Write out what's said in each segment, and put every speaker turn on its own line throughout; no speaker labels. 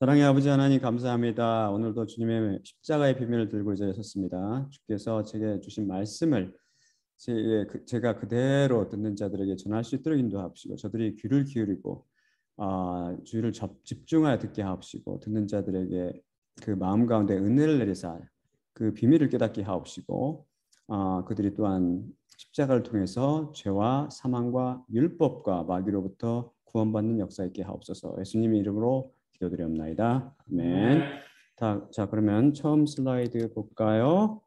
사랑의 아버지 하나님 감사합니다. 오늘도 주님의 십자가의 비밀을 들고 이 자리에 섰습니다. 주께서 제게 주신 말씀을 제가 그대로 듣는 자들에게 전할 수 있도록 인도하옵시고 저들이 귀를 기울이고 주의를 집중하여 듣게 하옵시고 듣는 자들에게 그 마음 가운데 은혜를 내리사 그 비밀을 깨닫게 하옵시고 그들이 또한 십자가를 통해서 죄와 사망과 율법과 마귀로부터 구원받는 역사 있게 하옵소서. 예수님의 이름으로 기도드리옵나이다. 아멘. 자, 그러면 처음 슬라이드 볼까요?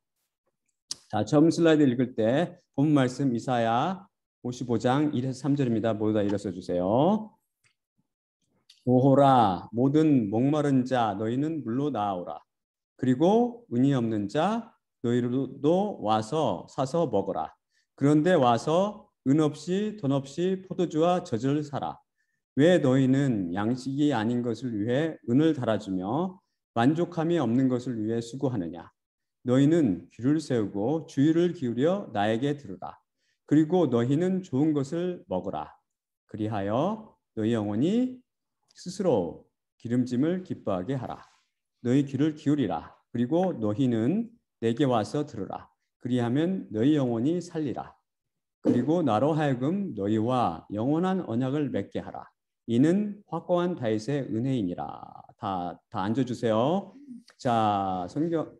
자, 처음 슬라이드 읽을 때 본 말씀 이사야 55장 1에서 3절입니다. 모두 다 읽어서 주세요. 오호라 모든 목마른 자 너희는 물로 나아오라. 그리고 은이 없는 자 너희도 와서 사서 먹어라. 그런데 와서 은 없이 돈 없이 포도주와 젖을 사라. 왜 너희는 양식이 아닌 것을 위해 은을 달아주며 만족함이 없는 것을 위해 수고하느냐? 너희는 귀를 세우고 주의를 기울여 나에게 들으라. 그리고 너희는 좋은 것을 먹으라. 그리하여 너희 영혼이 스스로 기름짐을 기뻐하게 하라. 너희 귀를 기울이라. 그리고 너희는 내게 와서 들으라. 그리하면 너희 영혼이 살리라. 그리고 나로 하여금 너희와 영원한 언약을 맺게 하라. 이는 확고한 다윗의 은혜이니라. 다 앉아주세요. 자, 성경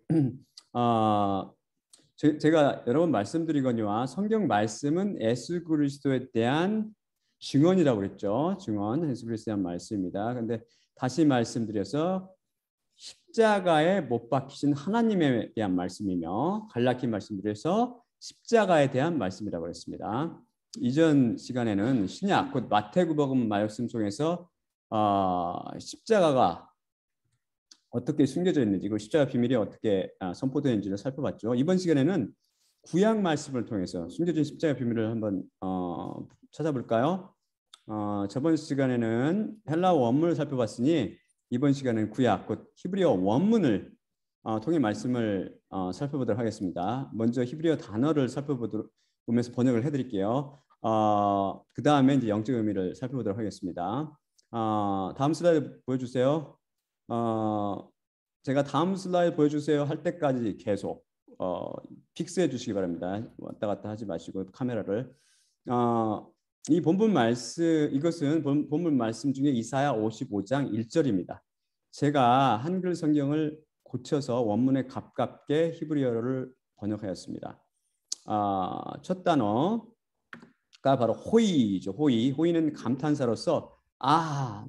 제가 여러 번 말씀드리거니와 성경 말씀은 예수 그리스도에 대한 증언이라고 그랬죠. 증언, 예수 그리스도에 대한 말씀입니다. 근데 다시 말씀드려서 십자가에 못 박히신 하나님에 대한 말씀이며 갈라키 말씀드려서 십자가에 대한 말씀이라고 했습니다. 이전 시간에는 신약 곧 마태복음 말씀 속에서 십자가가 어떻게 숨겨져 있는지 그 십자가 비밀이 어떻게 선포되는지를 살펴봤죠. 이번 시간에는 구약 말씀을 통해서 숨겨진 십자가 비밀을 한번 찾아볼까요? 저번 시간에는 헬라어 원문을 살펴봤으니 이번 시간은 구약 곧 히브리어 원문을 통해 말씀을 살펴보도록 하겠습니다. 먼저 히브리어 단어를 살펴보면서 번역을 해드릴게요. 그 다음에 이제 영적 의미를 살펴보도록 하겠습니다. 다음 슬라이드 보여주세요. 제가 다음 슬라이드 보여주세요 할 때까지 계속 픽스해 주시기 바랍니다. 왔다 갔다 하지 마시고 카메라를. 이 본문 말씀 이것은 본문 말씀 중에 이사야 55장 1절입니다. 제가 한글 성경을 고쳐서 원문에 가깝게 히브리어를 번역하였습니다. 첫 단어가 바로 호의죠. 호의는 감탄사로서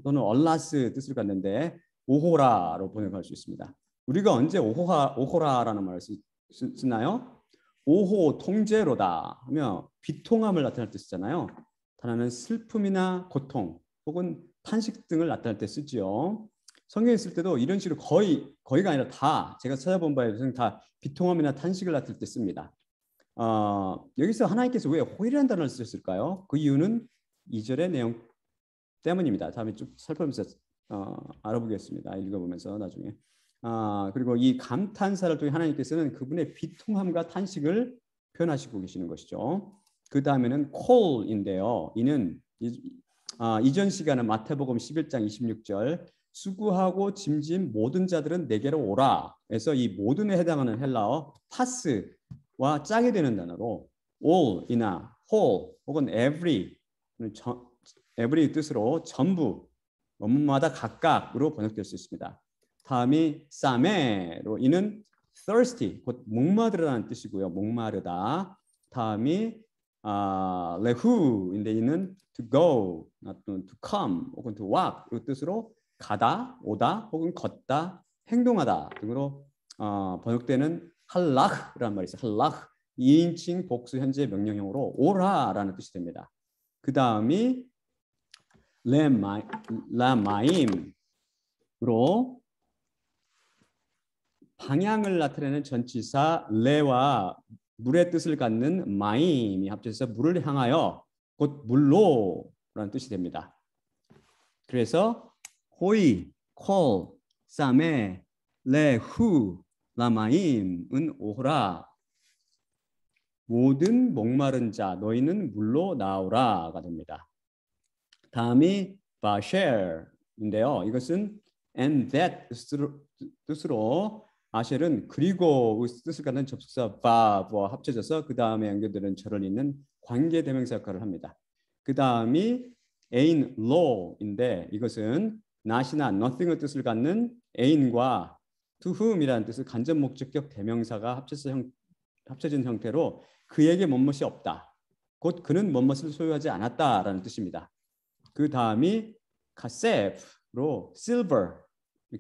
너는 얼라스 뜻을 갖는데 오호라로 번역할 수 있습니다. 우리가 언제 오호라라는 말을 쓰나요? 오호 통제로다 하며 비통함을 나타낼 때 쓰잖아요. 단어는 슬픔이나 고통 혹은 탄식 등을 나타낼 때 쓰지요. 성경에 쓸 때도 이런 식으로 거의가 아니라 다 제가 찾아본 바에 의해서는 다 비통함이나 탄식을 나타낼 때 씁니다. 여기서 하나님께서 왜 호의라는 단어를 쓰셨을까요? 그 이유는 2절의 내용 때문입니다. 다음에 쭉 살펴보면서 알아보겠습니다. 읽어보면서 나중에. 그리고 이 감탄사를 통해 하나님께서는 그분의 비통함과 탄식을 표현하시고 계시는 것이죠. 그 다음에는 call인데요. 이는 이전 시간은 마태복음 11장 26절 수고하고 짐진 모든 자들은 내게로 오라. 그래서 이 모든에 해당하는 헬라어 파스와 짝이 되는 단어로 all이나 whole 혹은 every 뜻으로 전부 원문마다 각각으로 번역될 수 있습니다. 다음이 사메로 이는 thirsty 곧 목마르다는 뜻이고요. 목마르다. 다음이 레후인데 이는 to go, to come 혹은 to walk 이 뜻으로 가다, 오다 혹은 걷다, 행동하다 등으로 번역되는 할라흐라는 말이 있어요. 할라흐 2인칭 복수 현재 명령형으로 오라라는 뜻이 됩니다. 그 다음이 라마임으로 방향을 나타내는 전치사 레와 물의 뜻을 갖는 마임이 합쳐서 물을 향하여 곧 물로라는 뜻이 됩니다. 그래서 호이, 콜, 사메, 레후, 라마임은 오호라 모든 목마른 자 너희는 물로 나오라가 됩니다. 다음이 바쉘인데요. 이것은 and that 뜻으로 아쉘은 그리고 뜻을 갖는 접속사 ba와 합쳐져서 그 다음에 연결되는 절을 잇는 관계대명사 역할을 합니다. 그 다음이 ain't law인데 이것은 not이나 nothing의 뜻을 갖는 ain과 to whom이라는 뜻의 간접 목적격 대명사가 합쳐진 형태로 그에게 뭔것이 없다. 곧 그는 뭔것을 소유하지 않았다라는 뜻입니다. 그 다음이 kaseb로 silver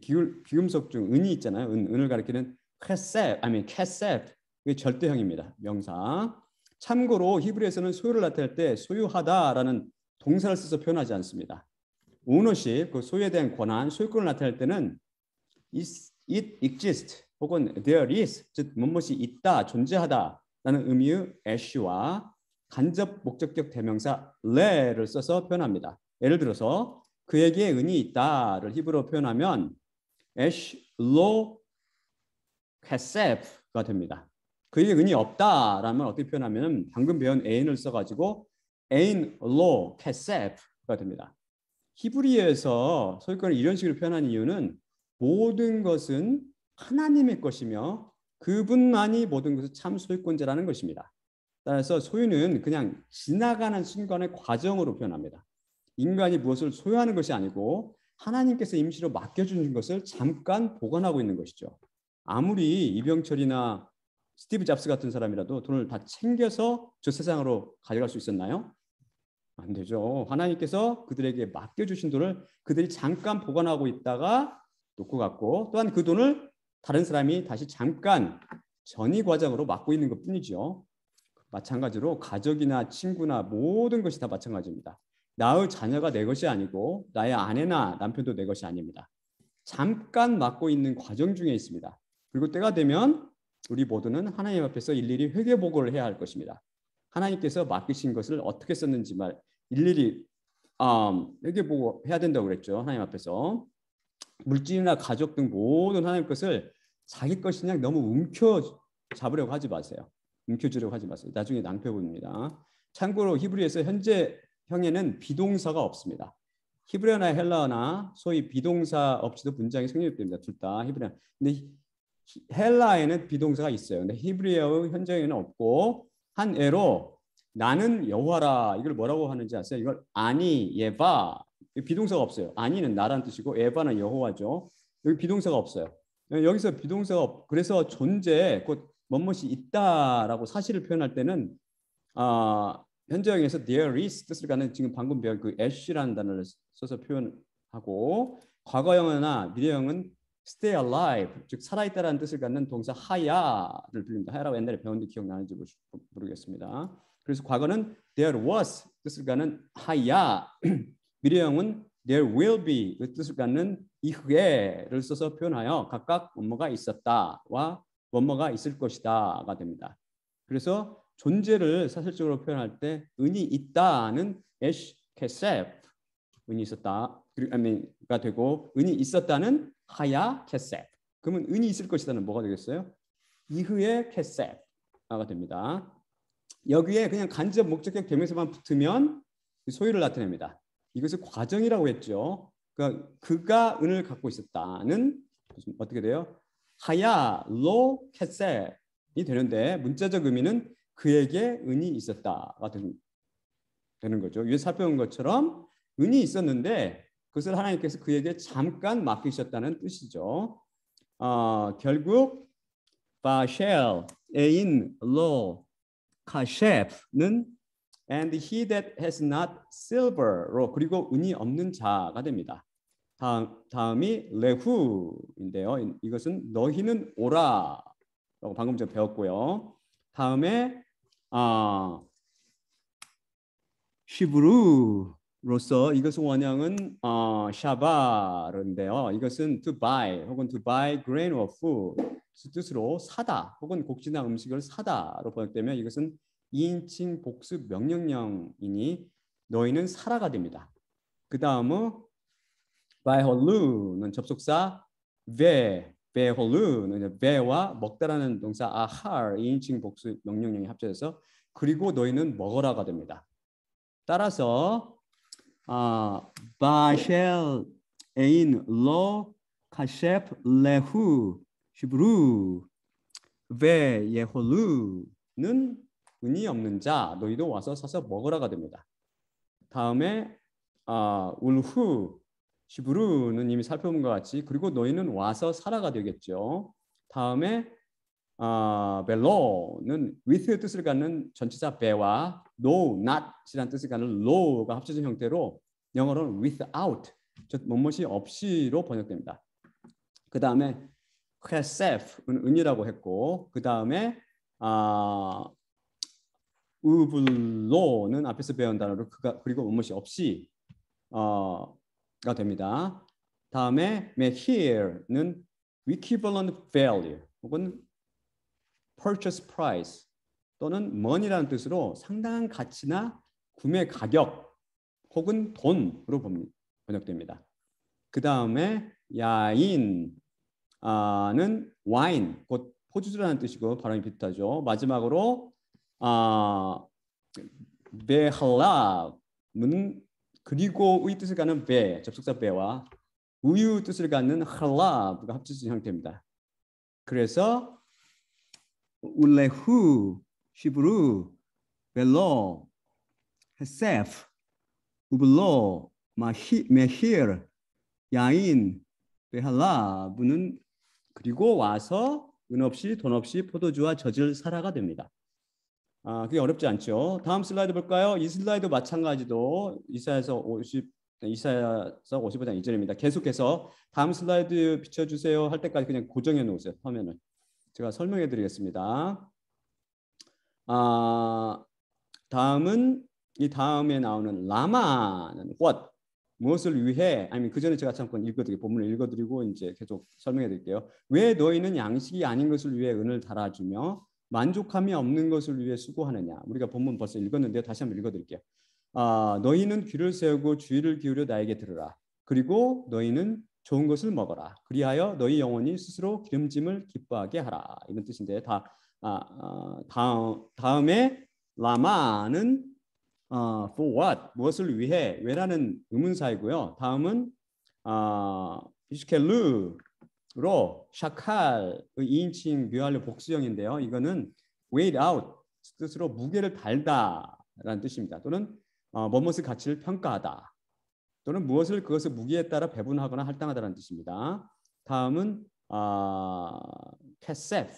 귀금속 중 은이 있잖아요. 은을 가리키는 kaseb 이게 절대형입니다. 명사. 참고로 히브리에서는 소유를 나타낼 때 소유하다라는 동사를 써서 표현하지 않습니다. ownership, 그 소유에 대한 권한, 소유권을 나타낼 때는 it exists 혹은 there is, 즉 무엇이 있다, 존재하다라는 의미의 as와 간접 목적격 대명사 le를 써서 표현합니다. 예를 들어서 그에게 은이 있다를 히브리어로 표현하면 ash lo kaseb가 됩니다. 그에게 은이 없다라면 어떻게 표현하면 방금 배운 ain을 써가지고 ain't lo kaseb가 됩니다. 히브리어에서 소유권을 이런 식으로 표현한 이유는 모든 것은 하나님의 것이며 그분만이 모든 것을 참 소유권자라는 것입니다. 따라서 소유는 그냥 지나가는 순간의 과정으로 표현합니다. 인간이 무엇을 소유하는 것이 아니고 하나님께서 임시로 맡겨주는 것을 잠깐 보관하고 있는 것이죠. 아무리 이병철이나 스티브 잡스 같은 사람이라도 돈을 다 챙겨서 저 세상으로 가져갈 수 있었나요? 안 되죠. 하나님께서 그들에게 맡겨주신 돈을 그들이 잠깐 보관하고 있다가 놓고 갔고 또한 그 돈을 다른 사람이 다시 잠깐 전이 과정으로 맡고 있는 것뿐이죠. 마찬가지로 가족이나 친구나 모든 것이 다 마찬가지입니다. 나의 자녀가 내 것이 아니고 나의 아내나 남편도 내 것이 아닙니다. 잠깐 맡고 있는 과정 중에 있습니다. 그리고 때가 되면 우리 모두는 하나님 앞에서 일일이 회개보고를 해야 할 것입니다. 하나님께서 맡기신 것을 어떻게 썼는지 일일이 회개보고 해야 된다고 그랬죠. 하나님 앞에서. 물질이나 가족 등 모든 하나님 것을 자기 것이냐 너무 움켜잡으려고 하지 마세요. 움켜쥐려고 하지 마세요. 나중에 낭패봅니다. 참고로 히브리에서 현재형에는 비동사가 없습니다. 히브리어나 헬라어나 소위 비동사 없이도 문장이 성립됩니다. 둘 다 히브리어. 근데 헬라에는 비동사가 있어요. 근데 히브리어의 현재형에는 없고 한 예로 나는 여호와라 이걸 뭐라고 하는지 아세요? 이걸 아니 예바 비동사가 없어요. 아니는 나란 뜻이고 에바는 여호와죠. 여기 비동사가 없어요. 여기서 비동사가 그래서 존재 곧 무엇이 있다라고 사실을 표현할 때는 현재형에서 there is 뜻을 갖는 지금 방금 배운 그 ash라는 단어를 써서 표현하고 과거형이나 미래형은 stay alive 즉 살아있다라는 뜻을 갖는 동사 하야를 빌립니다. 하야라고 옛날에 배웠는데 기억나는지 모르겠습니다. 그래서 과거는 there was 뜻을 갖는 하야 미래형은 there will be 그 뜻을 갖는 이후에를 써서 표현하여 각각 뭐뭐가 있었다와 뭐뭐가 있을 것이다가 됩니다. 그래서 존재를 사실적으로 표현할 때 은이 있다는 esh kesef 은이 있었다 가 되고 은이 있었다는 하야 kesef 그러면 은이 있을 것이다는 뭐가 되겠어요? 이후에 kesef가 됩니다. 여기에 그냥 간접 목적격 대명사만 붙으면 소유를 나타냅니다. 이것을 과정이라고 했죠. 그러니까 그가 은을 갖고 있었다는 어떻게 돼요? 하야 로 캐셀이 되는데 문자적 의미는 그에게 은이 있었다가 되는 거죠. 위에 살펴본 것처럼 은이 있었는데 그것을 하나님께서 그에게 잠깐 맡기셨다는 뜻이죠. 결국 바쉘 에인 로 카셰프는 and he that has not silver로 그리고 은이 없는 자가 됩니다. 다음이 레후인데요. 이것은 너희는 오라라고 방금 전에 배웠고요. 다음에 시브루로서 이것의 원형은 샤바르인데요. 이것은 to buy 혹은 to buy grain or food 뜻으로 사다 혹은 곡지나 음식을 사다로 번역되면 이것은 2인칭 복수 명령형이니 너희는 사라가 됩니다. 그 다음은 바이홀루는 접속사 베홀루는 베와 먹다라는 동사 아할 2인칭 복수 명령형이 합쳐져서 그리고 너희는 먹어라가 됩니다. 따라서 바쉘 에인 로 카셰프 레후 시브루 베 예홀루는 은이 없는 자 너희도 와서 사서 먹으라가 됩니다. 다음에 울후 시브루는 이미 살펴본 것 같이 그리고 너희는 와서 사라가 되겠죠. 다음에 벨로는 with 뜻을 갖는 전치사 be와 no, not이라는 뜻을 갖는 low가 합쳐진 형태로 영어로는 without, 즉 무엇이 없이로 번역됩니다. 그 다음에 chesef은 은이라고 했고 그 다음에 우블로는 앞에서 배운 단어로 그리고 무엇이 없이 가 됩니다. 다음에 mehere는 equivalent value 혹은 purchase price 또는 money라는 뜻으로 상당한 가치나 구매 가격 혹은 돈으로 번역됩니다. 그 다음에 야인은 와인, 곧 포도주라는 뜻이고 발음이 비슷하죠. 마지막으로 베할랍은 그리고의 뜻을 갖는 베, 접속사 베와 우유 뜻을 갖는 할랍가 합쳐진 형태입니다. 그래서 울레후, 시브루, 벨로, 헤세프, 우블로, 메히르, 야인, 베할랍은 그리고 와서 은 없이 돈 없이 포도주와 젖을 사라가 됩니다. 그게 어렵지 않죠. 다음 슬라이드 볼까요? 이 슬라이드 마찬가지도 이사야서 55장 2절입니다. 계속해서 다음 슬라이드 비춰주세요 할 때까지 그냥 고정해 놓으세요. 화면을. 제가 설명해 드리겠습니다. 다음은 이 다음에 나오는 라마는 what? 무엇을 위해? 아니면 그 전에 제가 잠깐 본문을 읽어드리고 이제 계속 설명해 드릴게요. 왜 너희는 양식이 아닌 것을 위해 은을 달아주며 만족함이 없는 것을 위해 수고하느냐? 우리가 본문 벌써 읽었는데요. 다시 한번 읽어드릴게요. 너희는 귀를 세우고 주의를 기울여 나에게 들으라. 그리고 너희는 좋은 것을 먹어라. 그리하여 너희 영혼이 스스로 기름짐을 기뻐하게 하라. 이런 뜻인데 다음에 라마는 for what? 무엇을 위해? 왜라는 의문사이고요. 다음은 이슈켈루로 샤칼의 2인칭 묘할류 복수형인데요. 이거는 weighed out 뜻으로 무게를 달다라는 뜻입니다. 또는 무엇의 가치를 평가하다. 또는 무엇을 그것의 무게에 따라 배분하거나 할당하다라는 뜻입니다. 다음은 캐세프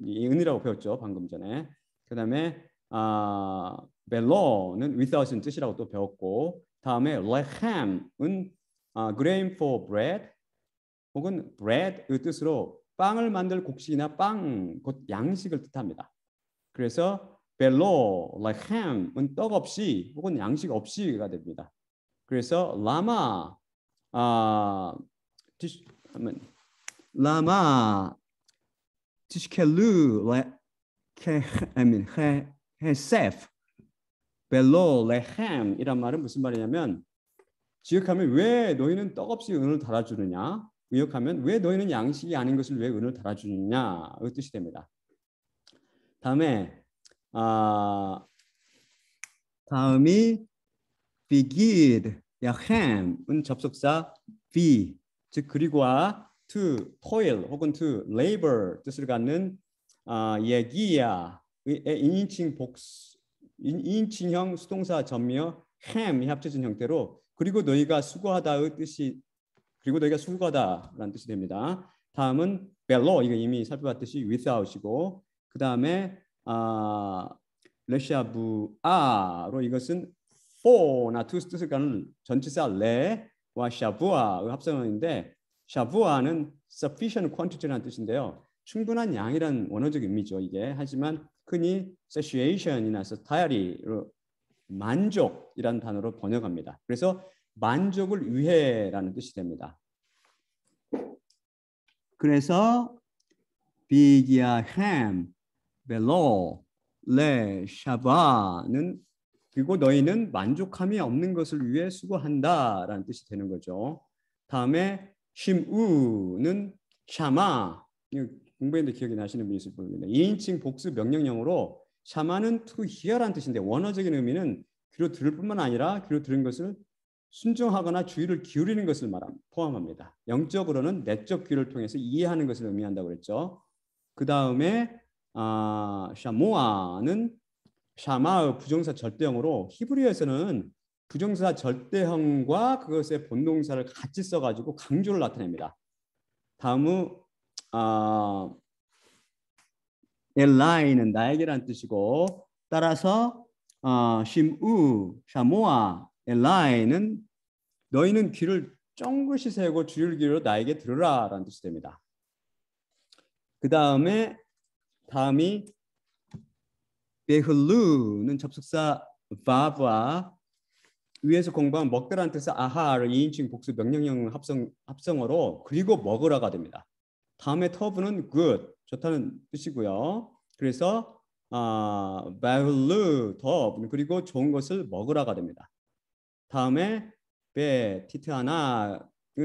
은이라고 배웠죠 방금 전에. 그 다음에 벨로는 without인 뜻이라고 또 배웠고 다음에 lecham은 grain for bread 혹은 bread의 뜻으로 빵을 만들 곡식이나 빵, 곧 양식을 뜻합니다. 그래서 벨로, lecham은 떡 없이 혹은 양식 없이가 됩니다. 그래서 라마 티시켈루 헤세프 벨로 레햄 이란 말은 무슨 말이냐면 지역하면 왜 너희는 떡 없이 은을 달아주느냐 의역하면 왜 너희는 양식이 아닌 것을 왜 은을 달아주느냐의 뜻이 됩니다. 다음이 비기드 야햄은 접속사 be 즉 그리고와 to toil 혹은 to labor 뜻을 갖는 예기야의 인칭형 수동사 전미어 ham이 합쳐진 형태로 그리고 너희가 수고하다의 뜻이 그리고 너희가 수고하다라는 뜻이 됩니다. 다음은 벨로 이거 이미 살펴봤듯이 without이고 그 다음에 레샤부아로 이것은 for나 to 뜻을 갖는 전치사 레와 샤부아의 합성어인데 샤부아는 sufficient quantity라는 뜻인데요. 충분한 양이란 원어적 의미죠. 이게 하지만 흔히 satiation이나 satiety로 만족이라는 단어로 번역합니다. 그래서 만족을 위해라는 뜻이 됩니다. 그래서 비기아 햄 벨로 레 샤바는 그리고 너희는 만족함이 없는 것을 위해 수고한다라는 뜻이 되는 거죠. 다음에 심우는 샤마 공부했는데 기억이 나시는 분이 있을 겁니다. 2인칭 복수 명령형으로 샤마는 to hear라는 뜻인데 원어적인 의미는 귀로 들을 뿐만 아니라 귀로 들은 것을 순종하거나 주의를 기울이는 것을 포함합니다. 영적으로는 내적 귀를 통해서 이해하는 것을 의미한다고 그랬죠. 그 다음에 샤모아는 샤마의 부정사 절대형으로 히브리어에서는 부정사 절대형과 그것의 본동사를 같이 써가지고 강조를 나타냅니다. 다음은 엘라이는 나에게란 뜻이고 따라서 심우, 샤모아, 엘라이는 너희는 귀를 쫑긋이 세우고 주를 기울여 나에게 들으라 라는 뜻이 됩니다. 그 다음이 베흘루는 접속사 바브와 위에서 공부한 먹다라는 뜻의 아하를 2인칭 복수 명령형 합성어로 그리고 먹으라가 됩니다. 다음에 터브는 good, 좋다는 뜻이고요. 그래서 베흘루, 터브 그리고 좋은 것을 먹으라가 됩니다. 다음에 베, 티트하나는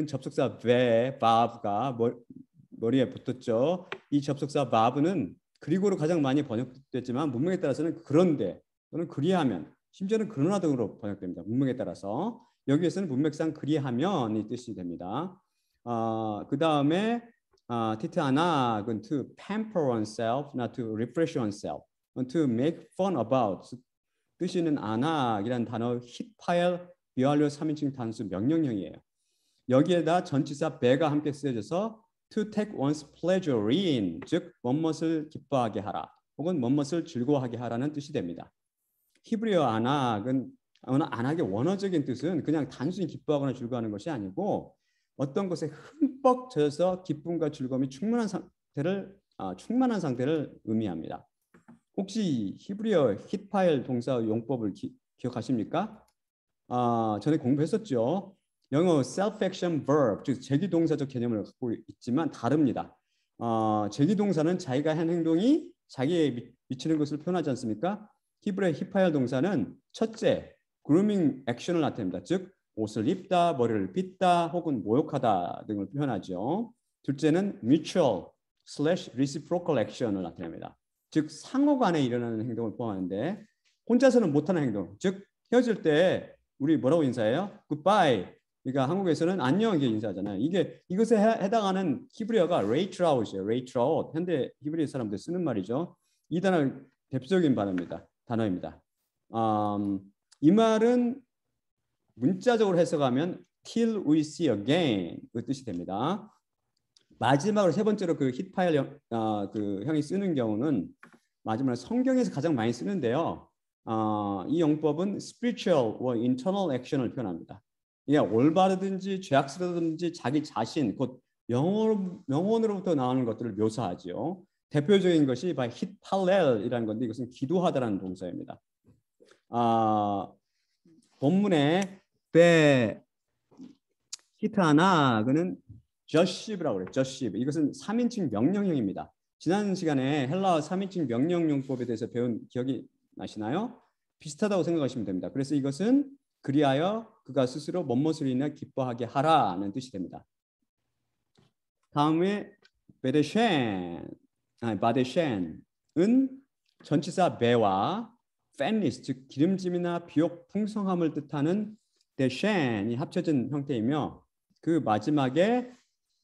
접속사 베, 바브가 머리에 붙었죠. 이 접속사 바브는 그리고로 가장 많이 번역됐지만 문맥에 따라서는 그런데 또는 그리하면 심지어는 그러나 등으로 번역됩니다. 문맥에 따라서 여기에서는 문맥상 그리하면이 뜻이 됩니다. 그 다음에 티트아나는 to pamper oneself, not to refresh oneself, to make fun about 뜻이 있는 안악이라는 단어 힛파일 비완료 3인칭 단수 명령형이에요. 여기에다 전치사 be가 함께 쓰여져서 to take one's pleasure in, 즉 뭐뭇을 기뻐하게 하라 혹은 뭐뭇을 즐거워하게 하라는 뜻이 됩니다. 히브리어 안악은 안악의 원어적인 뜻은 그냥 단순히 기뻐하거나 즐거워하는 것이 아니고 어떤 것에 흠뻑 젖어서 기쁨과 즐거움이 충만한 상태를 의미합니다. 혹시 히브리어 힛파일 동사 용법을 기억하십니까? 전에 공부했었죠. 영어 self-action verb, 즉 제기동사적 개념을 갖고 있지만 다릅니다. 제기동사는 자기가 한 행동이 자기에 미치는 것을 표현하지 않습니까? 히브리어 힙파일 동사는 첫째, grooming 액션을 나타냅니다. 즉 옷을 입다, 머리를 빗다, 혹은 모욕하다 등을 표현하죠. 둘째는 mutual/reciprocal action을 나타냅니다. 즉 상호 간에 일어나는 행동을 포함하는데 혼자서는 못하는 행동, 즉 헤어질 때 우리 뭐라고 인사해요? goodbye. 그러니까 한국에서는 안녕 이게 인사하잖아요. 이것에 해당하는 히브리어가 레이트라웃이에요. 레이트라웃. 현대 히브리 사람들 쓰는 말이죠. 이 단어는 대표적인 단어입니다. 이 말은 문자적으로 해석하면 till we see again 그 뜻이 됩니다. 마지막으로 세 번째로 그 힛파일 그 형이 쓰는 경우는 마지막으로 성경에서 가장 많이 쓰는데요. 이 용법은 spiritual or internal action을 표현합니다. 이게 올바르든지 죄악스러든지 자기 자신 곧 영혼으로부터 나오는 것들을 묘사하지요. 대표적인 것이 힛팔렐이라는 건데 이것은 기도하다라는 동사입니다. 본문에 히트하나 그는 저십이라고 그래요. 저십. 이것은 3인칭 명령형입니다. 지난 시간에 헬라어 3인칭 명령용법에 대해서 배운 기억이 나시나요? 비슷하다고 생각하시면 됩니다. 그래서 이것은 그리하여 그가 스스로 뭐뭇으로 인해 기뻐하게 하라는 뜻이 됩니다. 다음에 바데셴은 전치사 베와 팬리스 즉 기름짐이나 비옥 풍성함을 뜻하는 데셴이 합쳐진 형태이며 그 마지막에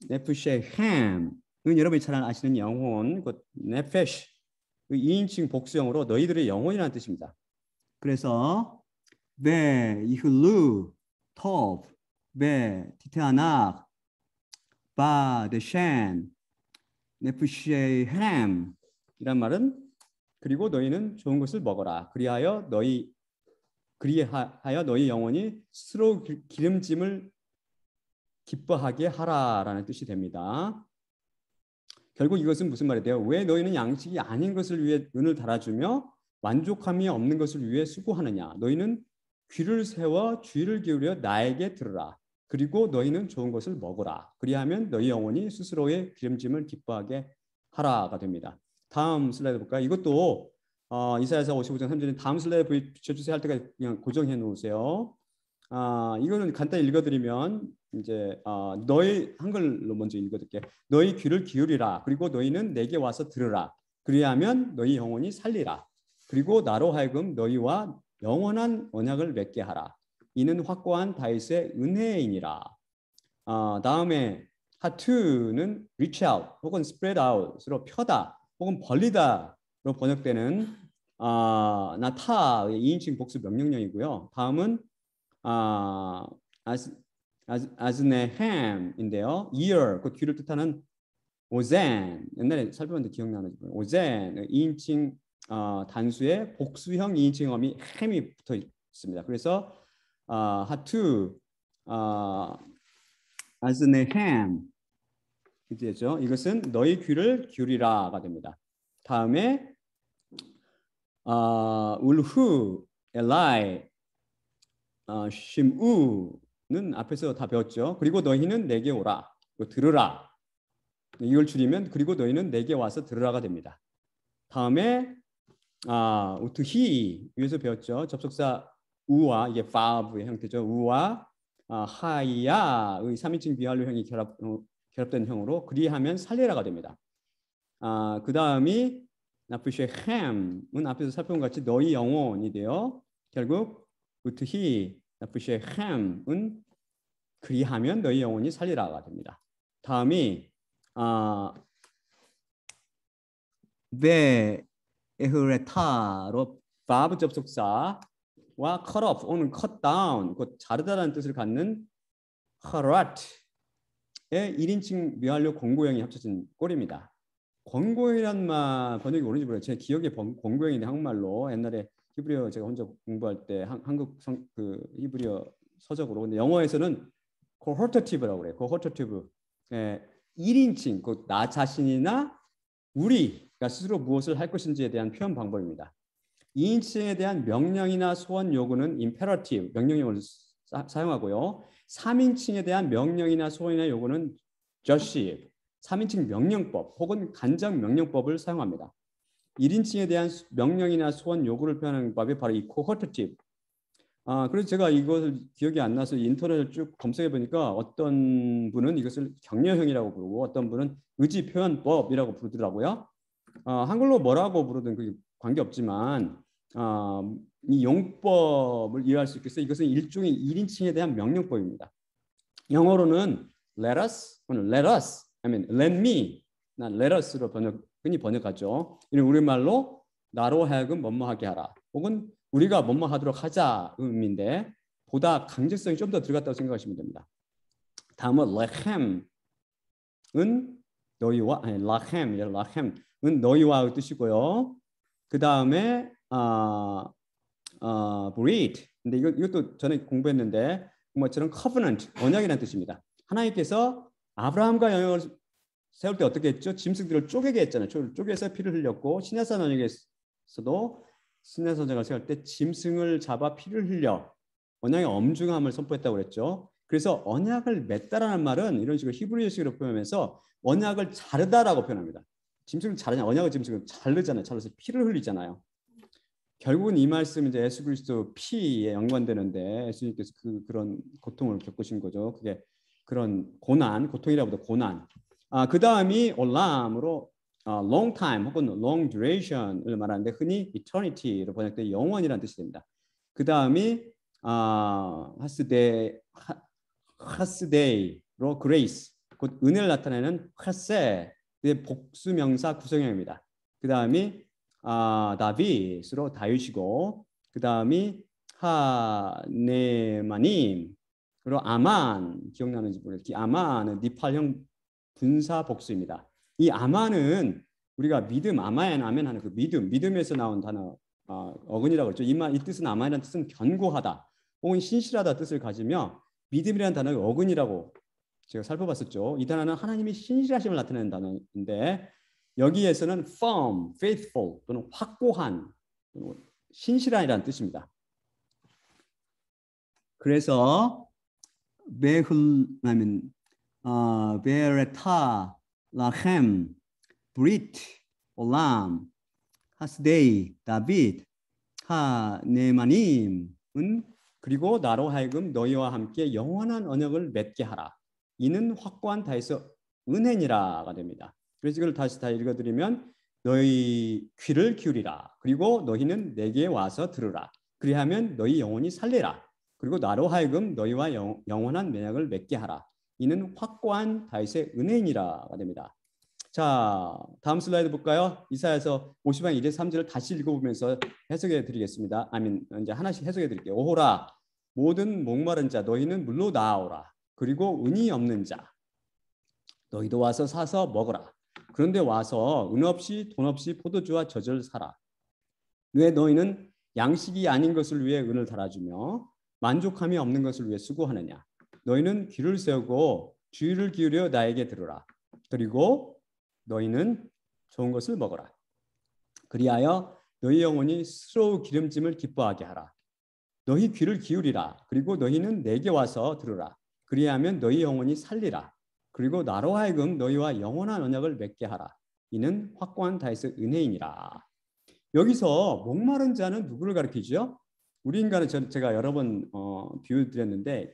네프셰햄은 여러분이 잘 아시는 영혼 곧 네페시 그 2인칭 복수형으로 너희들의 영혼이라는 뜻입니다. 그래서 베 이흘루 톱 베 티테아낙 바 데셴 네프셰햄 이란 말은 그리고 너희는 좋은 것을 먹어라. 그리하여 너희 영혼이 스스로 기름짐을 기뻐하게 하라라는 뜻이 됩니다. 결국 이것은 무슨 말이 돼요? 왜 너희는 양식이 아닌 것을 위해 은을 달아주며 만족함이 없는 것을 위해 수고하느냐? 너희는 귀를 세워 주의를 기울여 나에게 들으라. 그리고 너희는 좋은 것을 먹으라. 그리하면 너희 영혼이 스스로의 기름짐을 기뻐하게 하라가 됩니다. 다음 슬라이드 볼까요? 이것도 이사야서 55장 3절에 다음 슬라이드 비춰주세요 할 때까지 그냥 고정해 놓으세요. 이거는 간단히 읽어드리면 이제 너희 한글로 먼저 읽어드릴게요. 너희 귀를 기울이라. 그리고 너희는 내게 와서 들으라. 그리하면 너희 영혼이 살리라. 그리고 나로 하여금 너희와 영원한 언약을 맺게 하라. 이는 확고한 다윗의 은혜이니라. 다음에 하투는 reach out 혹은 spread out으로 펴다 혹은 벌리다로 번역되는 나타의 2인칭 복수 명령형이고요. 다음은 아즈네햄인데요. ear, 그 귀를 뜻하는 오젠, 옛날에 살펴봤는데 기억나는 오젠 2인칭 단수에 복수형 2인칭어미 햄이 붙어 있습니다. 그래서 하투 아즈네햄 이제죠. 이것은 너희 귀를 기울이라가 됩니다. 다음에 울후 엘라이 심우는 앞에서 다 배웠죠. 그리고 너희는 내게 오라. 들으라. 이걸 줄이면 그리고 너희는 내게 와서 들으라가 됩니다. 다음에 우투히 위에서 배웠죠. 접속사 우와 이게 verb의 형태죠. 우와 하이야의 3인칭 비활료형이 결합된 형으로 그리하면 살리라가 됩니다. 그 다음이 나프쉐햄은 앞에서 살펴본 같이 너희 영혼이 되어 결국 우투히 나프쉐햄은 그리하면 너희 영혼이 살리라가 됩니다. 다음이 베에흐레타로 verb 접속사와 cut off 또는 cut down, 곧 자르다라는 뜻을 갖는 하рат의 1인칭 미완료 공고형이 합쳐진 꼴입니다. 권고형이란 말 번역이 옳은지 모르겠어요. 제 기억에 권고형인데 한국말로 옛날에 히브리어 제가 혼자 공부할 때 한국 그 히브리어 서적으로 근데 영어에서는 cohortative라고 그래요. cohortative 1인칭 곧 나 자신이나 우리가 스스로 무엇을 할 것인지에 대한 표현 방법입니다. 2인칭에 대한 명령이나 소원 요구는 imperative 명령형을 사용하고요. 3인칭에 대한 명령이나 소원이나 요구는 judgeship 3인칭 명령법 혹은 간접 명령법을 사용합니다. 1인칭에 대한 명령이나 소원 요구를 표현하는 법이 바로 이 cohortative. 그래서 제가 이것을 기억이 안 나서 인터넷을 쭉 검색해 보니까 어떤 분은 이것을 격려형이라고 부르고 어떤 분은 의지 표현법이라고 부르더라고요. 한글로 뭐라고 부르든 그게 관계없지만 이 용법을 이해할 수 있겠어요. 이것은 일종의 1인칭에 대한 명령법입니다. 영어로는 let us, I mean let me, let us로 흔히 번역하죠. 이는 우리말로 나로 하여금 뭐뭐하게 하라. 혹은 우리가 뭐뭐 하도록 하자 의미인데 보다 강제성이 좀 더 들어갔다고 생각하시면 됩니다. 다음은 lecham은 너희와 lacham은 너희와의 뜻이고요. 그 다음에 breed. 근데 이것도 전에 공부했는데 뭐처럼 covenant 언약이라는 뜻입니다. 하나님께서 아브라함과 언약을 세울 때 어떻게 했죠? 짐승들을 쪼개게 했잖아요. 쪼개서 피를 흘렸고 시내산 언약에서도 시내산 언약을 세울 때 짐승을 잡아 피를 흘려 언약의 엄중함을 선포했다고 그랬죠. 그래서 언약을 맺다라는 말은 이런 식으로 히브리어식으로 표현하면서 언약을 자르다라고 표현합니다. 짐승을 자르냐? 언약의 짐승을 자르잖아요. 자르서 피를 흘리잖아요. 결국은 이 말씀은 이제 예수 그리스도 피에 연관되는데 예수님께서 그런 고통을 겪으신 거죠. 그게 그런 고통이라보다 고난. 그 다음이 올람으로 long time 혹은 long duration을 말하는데 흔히 eternity로 번역된 영원이라는 뜻이 됩니다. 그 다음이 하스데이로 grace 곧 은혜를 나타내는 하세의 복수명사 구성형입니다. 그 다음이 다빗으로 다윗이고 그 다음이 하네마님 그리고 아만 기억나는지 모르겠어요. 아만은 니팔형 분사 복수입니다. 이 아만은 우리가 믿음 아멘 하는 그 믿음에서 나온 단어 어근이라고 그랬죠. 이 뜻은 아만이라는 뜻은 견고하다 혹은 신실하다 뜻을 가지며 믿음이라는 단어의 어근이라고 제가 살펴봤었죠. 이 단어는 하나님의 신실하심을 나타내는 단어인데 여기에서는 firm, faithful 또는 확고한, 신실한이라는 뜻입니다. 그래서 베레타, 라헴, 브리트, 올람, 하스데이, 다빗, 하네마님은 그리고 나로 하여금 너희와 함께 영원한 언약을 맺게 하라. 이는 확고한 다윗의 은혜니라가 됩니다. 그래서 이걸 다시 다 읽어드리면 너희 귀를 기울이라. 그리고 너희는 내게 와서 들으라. 그리하면 너희 영혼이 살리라. 그리고 나로 하여금 너희와 영원한盟약을 맺게 하라. 이는 확고한 다윗의 은혜이니라가 됩니다. 자, 다음 슬라이드 볼까요? 이사야서 50장 1절 3절을 다시 읽어보면서 해석해 드리겠습니다. 이제 하나씩 해석해 드릴게요. 오호라, 모든 목마른 자 너희는 물로 나아오라. 그리고 은이 없는 자 너희도 와서 사서 먹어라. 그런데 와서 은 없이 돈 없이 포도주와 젖을 사라. 왜 너희는 양식이 아닌 것을 위해 은을 달아주며 만족함이 없는 것을 위해 수고하느냐. 너희는 귀를 세우고 주의를 기울여 나에게 들으라. 그리고 너희는 좋은 것을 먹어라. 그리하여 너희 영혼이 스스로 기름짐을 기뻐하게 하라. 너희 귀를 기울이라. 그리고 너희는 내게 와서 들으라. 그리하면 너희 영혼이 살리라. 그리고 나로 하여금 너희와 영원한 언약을 맺게 하라. 이는 확고한 다윗의 은혜이니라. 여기서 목마른 자는 누구를 가리키죠? 우리 인간은 제가 여러 번 비유 드렸는데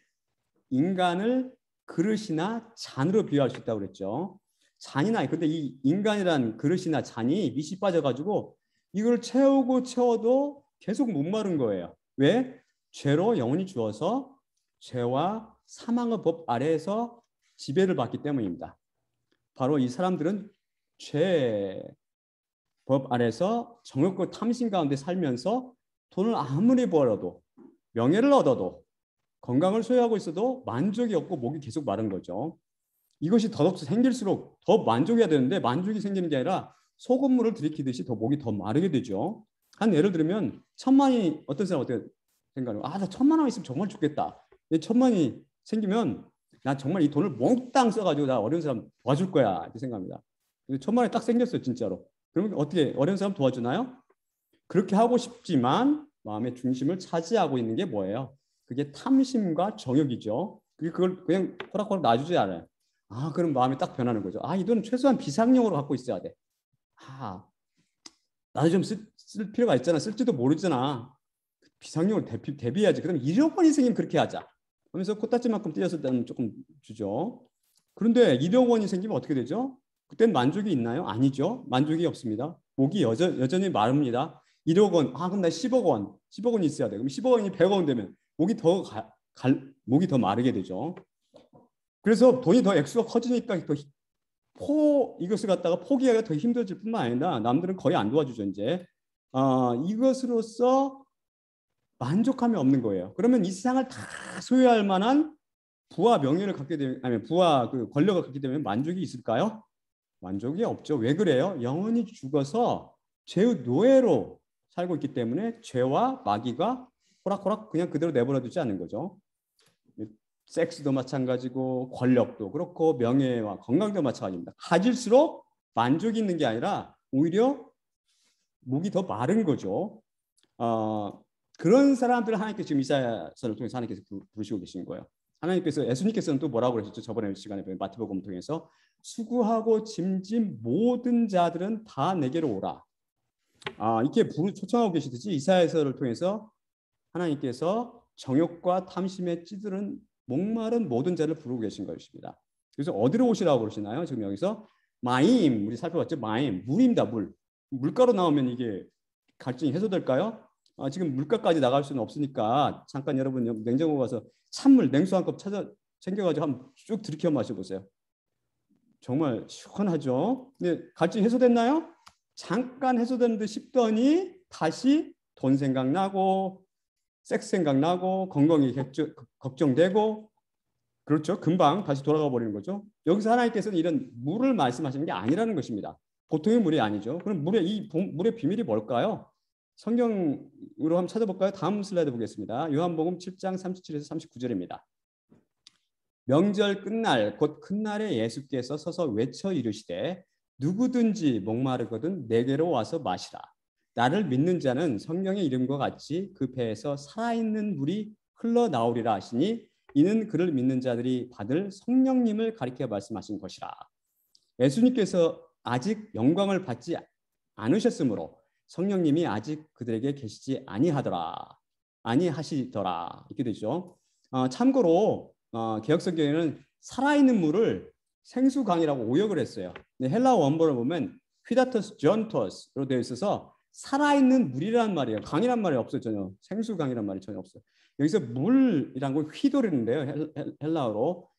인간을 그릇이나 잔으로 비유할 수 있다고 그랬죠. 잔이나 근데 이 인간이란 그릇이나 잔이 밑이 빠져가지고 이걸 채워도 계속 목마른 거예요. 왜? 죄로 영혼이 죽어서 죄와 사망의 법 아래에서 지배를 받기 때문입니다. 바로 이 사람들은 죄 법 아래서 정욕과 탐심 가운데 살면서 돈을 아무리 벌어도 명예를 얻어도 건강을 소유하고 있어도 만족이 없고 목이 계속 마른 거죠. 이것이 더욱 생길수록 더 만족해야 되는데 만족이 생기는 게 아니라 소금물을 들이키듯이 더 목이 더 마르게 되죠. 한 예를 들면 1,000만이 어떤 사람 어떻게 생각해요? 나 1,000만 원 있으면 정말 좋겠다. 1,000만이 생기면 나 정말 이 돈을 몽땅 써가지고 나 어려운 사람 도와줄 거야 이렇게 생각합니다. 1,000만이 딱 생겼어요 진짜로. 그러면 어떻게 어려운 사람 도와주나요? 그렇게 하고 싶지만 마음의 중심을 차지하고 있는 게 뭐예요? 그게 탐심과 정욕이죠. 그걸 그냥 호락호락 놔주지 않아요. 그럼 마음이 딱 변하는 거죠. 이 돈은 최소한 비상용으로 갖고 있어야 돼. 나도 좀 쓸 필요가 있잖아. 쓸지도 모르잖아. 비상용을 대비해야지. 그럼 1억 원이 생기면 그렇게 하자. 그러면서 코딱지만큼 띄었을 때는 조금 주죠. 그런데 1억 원이 생기면 어떻게 되죠? 그땐 만족이 있나요? 아니죠. 만족이 없습니다. 목이 여전히 마릅니다. 1억 원, 그럼 나 10억 원, 10억 원이 있어야 돼. 그럼 10억 원이 100억 원 되면 목이 더 마르게 되죠. 그래서 돈이 더 액수가 커지니까 이것을 갖다가 포기하기가 더 힘들어질 뿐만 아니라 남들은 거의 안 도와주죠 이제. 이것으로서 만족함이 없는 거예요. 그러면 이 세상을 다 소유할 만한 부와 명예를 갖게 되면, 아니 부와 그 권력을 갖게 되면 만족이 있을까요? 만족이 없죠. 왜 그래요? 영혼이 죽어서 죄의 노예로 살고 있기 때문에 죄와 마귀가 호락호락 그냥 그대로 내버려 두지 않는 거죠. 섹스도 마찬가지고 권력도 그렇고 명예와 건강도 마찬가지입니다. 가질수록 만족이 있는 게 아니라 오히려 목이 더 마른 거죠. 그런 사람들을 하나님께서 지금 이사야서를 통해서 하나님께서 부르시고 계신 거예요. 하나님께서 예수님께서는 또 뭐라고 그러셨죠? 저번에 시간에 마태복음 통해서 수고하고 짐진 모든 자들은 다 내게로 오라. 이렇게 초청하고 계시듯이 이사야서를 통해서 하나님께서 정욕과 탐심에 찌들은 목마른 모든 자를 부르고 계신 것입니다. 그래서 어디로 오시라고 그러시나요? 지금 여기서 마임 우리 살펴봤죠? 마임 물입니다. 물가로 나오면 이게 갈증이 해소될까요? 지금 물가까지 나갈 수는 없으니까 잠깐 여러분 냉장고 가서 찬물 냉수 한 컵 챙겨가지고 한번 쭉 들이켜 마셔보세요. 정말 시원하죠? 근데 갈증이 해소됐나요? 잠깐 해소되는 듯 싶더니 다시 돈 생각나고 섹스 생각나고 건강이 걱정되고 그렇죠? 금방 다시 돌아가 버리는 거죠. 여기서 하나님께서는 이런 물을 말씀하시는 게 아니라는 것입니다. 보통의 물이 아니죠. 그럼 물의 비밀이 뭘까요? 성경으로 한번 찾아볼까요? 다음 슬라이드 보겠습니다. 요한복음 7장 37에서 39절입니다. 명절 끝날 곧 큰 날에 예수께서 서서 외쳐 이르시되 누구든지 목마르거든 내게로 와서 마시라. 나를 믿는 자는 성령의 이름과 같이 그 배에서 살아있는 물이 흘러나오리라 하시니 이는 그를 믿는 자들이 받을 성령님을 가리켜 말씀하신 것이라. 예수님께서 아직 영광을 받지 않으셨으므로 성령님이 아직 그들에게 계시지 아니하시더라 이렇게 되죠. 참고로 개역성경에는 살아있는 물을 생수강이라고 오역을 했어요. 헬라어 원본을 보면 휘다터스 전토스로 되어 있어서 살아있는 물이란 말이에요. 강이란 말이 없어요. 전혀. 생수강이란 말이 전혀 없어요. 여기서 물이란 건 휘도르는데요. 헬라어로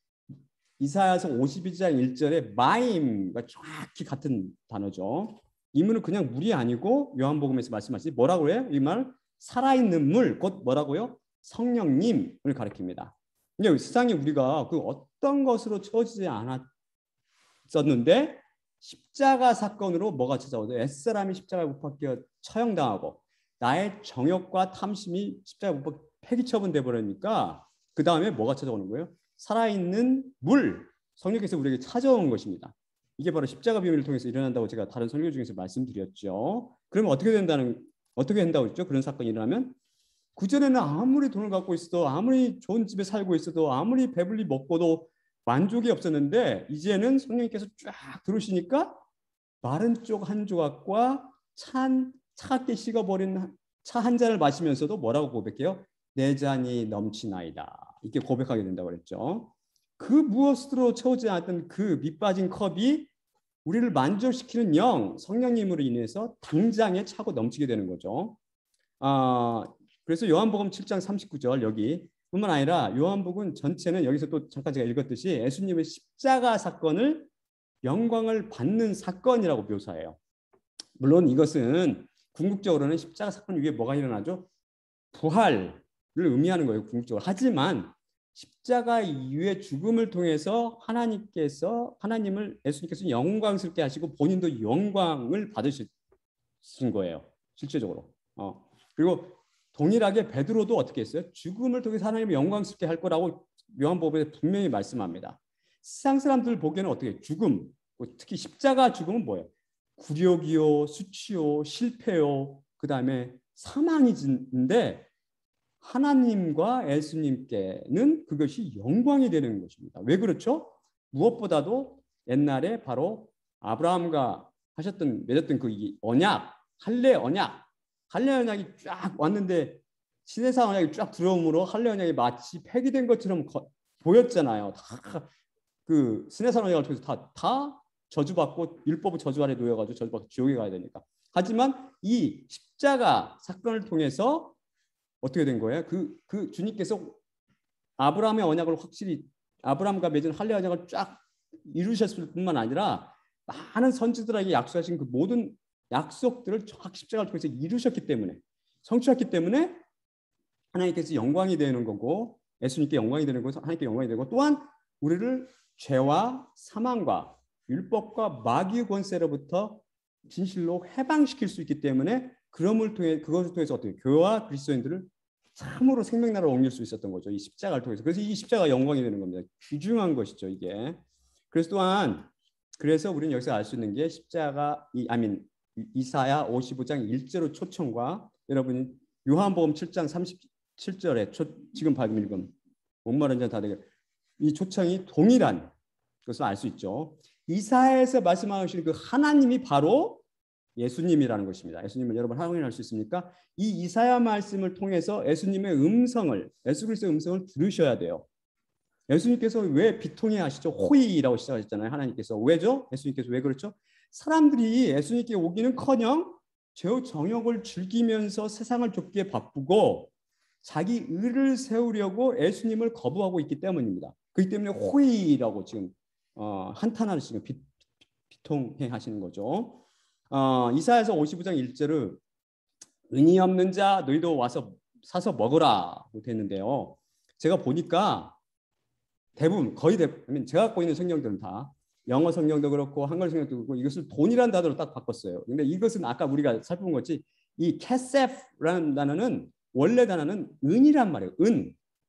이사야서 52장 1절에 마임과 정확히 같은 단어죠. 이 물은 그냥 물이 아니고 요한복음에서 말씀하시지 뭐라고 해요? 이 말 살아있는 물, 곧 뭐라고요? 성령님을 가리킵니다. 근데 세상에 우리가 그 어떤 것으로 채워지지 않았었는데 십자가 사건으로 뭐가 찾아오죠? 옛사람이 십자가에 못 박혀 처형당하고 나의 정욕과 탐심이 십자가에 못 박혀 폐기 처분돼 버리니까 그 다음에 뭐가 찾아오는 거예요? 살아있는 물, 성령께서 우리에게 찾아온 것입니다. 이게 바로 십자가 비밀을 통해서 일어난다고 제가 다른 설교 중에서 말씀드렸죠. 그러면 어떻게 된다고 했죠? 그런 사건이 일어나면 그전에는 아무리 돈을 갖고 있어도 아무리 좋은 집에 살고 있어도 아무리 배불리 먹고도 만족이 없었는데 이제는 성령님께서 쫙 들어오시니까 마른 쪽 한 조각과 차갑게 식어버린 차 한 잔을 마시면서도 뭐라고 고백해요? 내 잔이 넘치나이다. 이렇게 고백하게 된다고 그랬죠. 그 무엇으로 채우지 않았던 그 밑빠진 컵이 우리를 만족시키는 영, 성령님으로 인해서 당장에 차고 넘치게 되는 거죠. 그래서 요한복음 7장 39절 여기 뿐만 아니라 요한복음 전체는 여기서 또 잠깐 제가 읽었듯이 예수님의 십자가 사건을 영광을 받는 사건이라고 묘사해요. 물론 이것은 궁극적으로는 십자가 사건 위에 뭐가 일어나죠? 부활을 의미하는 거예요. 궁극적으로. 하지만 십자가 이후의 죽음을 통해서 예수님께서 영광스럽게 하시고 본인도 영광을 받으신 거예요. 실제적으로. 그리고 동일하게 베드로도 어떻게 했어요? 죽음을 통해서 하나님을 영광스럽게 할 거라고 요한복음에 분명히 말씀합니다. 세상 사람들 보기에는 어떻게 죽음, 특히 십자가 죽음은 뭐예요? 굴욕이요, 수치요, 실패요, 그 다음에 사망이진데 하나님과 예수님께는 그것이 영광이 되는 것입니다. 왜 그렇죠? 무엇보다도 옛날에 바로 아브라함과 맺었던 그 언약, 할례 언약이 쫙 왔는데 시내산 언약이 쫙 들어오므로 할례 언약이 마치 폐기된 것처럼 보였잖아요. 다 그 시내산 언약을 통해서 다 저주받고 율법의 저주 아래 놓여가지고 저주받고 지옥에 가야 되니까. 하지만 이 십자가 사건을 통해서 어떻게 된 거예요? 그 주님께서 아브라함의 언약을 확실히 아브라함과 맺은 할례 언약을 쫙 이루셨을 뿐만 아니라 많은 선지자들에게 약속하신 그 모든 약속들을 정확히 십자가를 통해서 이루셨기 때문에 성취했기 때문에 하나님께서 영광이 되는 거고 예수님께 영광이 되는 거고 하나님께 영광이 되고 또한 우리를 죄와 사망과 율법과 마귀의 권세로부터 진실로 해방시킬 수 있기 때문에 그것을 통해서 어떻게 교회와 그리스도인들을 참으로 생명나라로 옮길 수 있었던 거죠. 이 십자가를 통해서. 그래서 이 십자가 영광이 되는 겁니다. 귀중한 것이죠, 이게. 그래서 우리는 여기서 알 수 있는 게 이사야 55장 1절의 초청과 여러분이 요한복음 7장 37절에 지금 방금 읽은 뭔 말인지 다 되게 이 초청이 동일한 것을 알 수 있죠. 이사야에서 말씀하시는 그 하나님이 바로 예수님이라는 것입니다. 예수님을 여러분 확인할 수 있습니까? 이 이사야 말씀을 통해서 예수 그리스도의 음성을 들으셔야 돼요. 예수님께서 왜 비통해 하시죠? 호의라고 시작하셨잖아요. 하나님께서. 왜죠? 예수님께서 왜 그렇죠? 사람들이 예수님께 오기는커녕 죄의 정욕을 즐기면서 세상을 좁기에 바쁘고 자기 의를 세우려고 예수님을 거부하고 있기 때문입니다. 그렇기 때문에 호의라고 지금 한탄하시는 비통해 하시는 거죠. 이사야서 55장 1절은 은이 없는 자 너희도 와서 사서 먹으라고 됐는데요. 제가 보니까 거의 대부분 제가 갖고 있는 성경들은 다 영어 성경도 그렇고 한글 성경도 그렇고 이것을 돈이라는 단어로 딱 바꿨어요. 근데 이것은 아까 우리가 살펴본 거지 이 캐세프라는 단어는 원래 단어는 은이란 말이에요.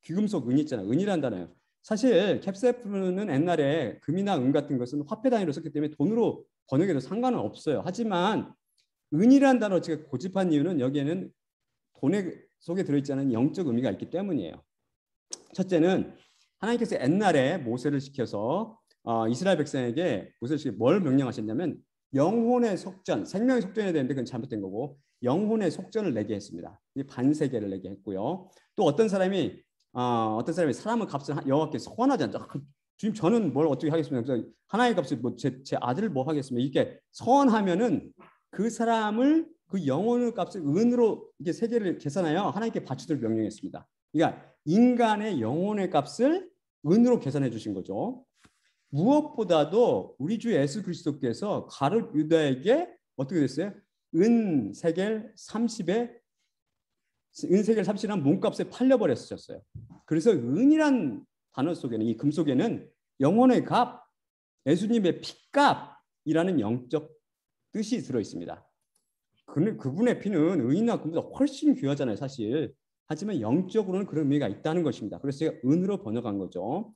귀금속 은 있잖아요. 은이란 단어예요. 사실 캐세프는 옛날에 금이나 은 같은 것은 화폐 단위로 썼기 때문에 돈으로 번역해도 상관은 없어요. 하지만 은이란 단어 제가 고집한 이유는 여기에는 돈의 속에 들어있지 않은 영적 의미가 있기 때문이에요. 첫째는 하나님께서 옛날에 모세를 시켜서 이스라엘 백성에게 모세를 시켜 뭘 명령하셨냐면 영혼의 속전, 생명의 속전이 되는데 그건 잘못된 거고 영혼의 속전을 내게 했습니다. 반세계를 내게 했고요. 또 어떤 사람이 사람의 값을 여호와께 소원하지 않죠. 주님 저는 뭘 어떻게 하겠습니까? 그래서 하나의 값을 제 아들을 뭐 하겠습니까? 이렇게 소원하면은 그 사람을 그 영혼의 값을 은으로 이게 세계를 계산하여 하나님께 바치도록 명령했습니다. 그러니까 인간의 영혼의 값을 은으로 계산해 주신 거죠. 무엇보다도 우리 주 예수 그리스도께서 가룟 유다에게 어떻게 됐어요? 은 세겔 30에 은 세겔 30이란 몸값에 팔려버렸었어요. 그래서 은이란 단어 속에는 이 금 속에는 영혼의 값, 예수님의 피값이라는 영적 뜻이 들어 있습니다. 그분의 피는 은이나 금보다 훨씬 귀하잖아요, 사실. 하지만 영적으로는 그런 의미가 있다는 것입니다. 그래서 제가 은으로 번역한 거죠.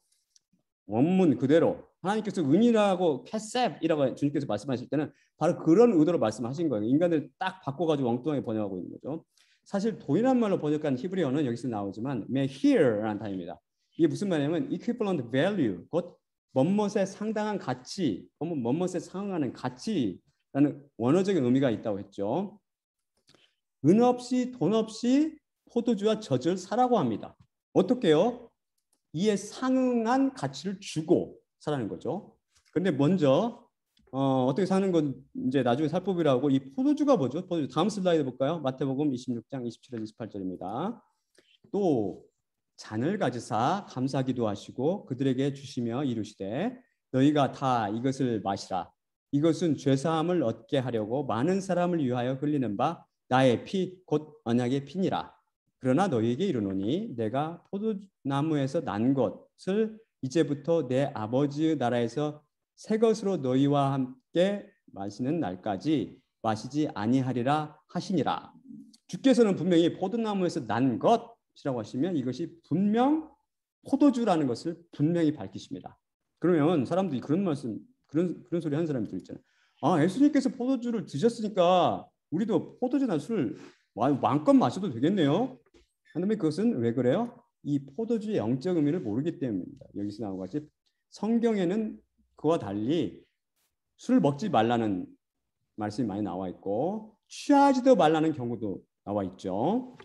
원문 그대로 하나님께서 은이라고 캐셉이라고 주님께서 말씀하실 때는 바로 그런 의도로 말씀하신 거예요. 인간을 딱 바꿔가지고 엉뚱하게 번역하고 있는 거죠. 사실 돈이란 말로 번역한 히브리어는 여기서 나오지만 메히르라는 단어입니다. 이게 무슨 말이냐면 equivalent value, 곧 뭐뭇의 상당한 가치, 뭐뭇에 상응하는 가치라는 원어적인 의미가 있다고 했죠. 은 없이 돈 없이 포도주와 젖을 사라고 합니다. 어떻게요? 이에 상응한 가치를 주고 사라는 거죠. 근데 먼저 어떻게 사는 건 이제 나중에 살펴보라고. 이 포도주가 뭐죠? 포도주. 다음 슬라이드 볼까요? 마태복음 26장 27절 28절입니다. 또 잔을 가지사 감사기도 하시고 그들에게 주시며 이르시되 너희가 다 이것을 마시라. 이것은 죄사함을 얻게 하려고 많은 사람을 위하여 흘리는 바 나의 피 곧 언약의 피니라. 그러나 너희에게 이르노니 내가 포도나무에서 난 것을 이제부터 내 아버지의 나라에서 새 것으로 너희와 함께 마시는 날까지 마시지 아니하리라 하시니라. 주께서는 분명히 포도나무에서 난 것이라고 하시면 이것이 분명 포도주라는 것을 분명히 밝히십니다. 그러면 사람들이 그런 말씀, 그런 소리 하는 사람들 있잖아요. 아, 예수님께서 포도주를 드셨으니까 우리도 포도주나 술을 마음껏 마셔도 되겠네요. 하나님, 그것은 왜 그래요? 이 포도주의 영적 의미를 모르기 때문입니다. 여기서 나온 것이 성경에는 그와 달리 술 먹지 말라는 말씀이 많이 나와 있고 취하지도 말라는 경우도 나와 있죠.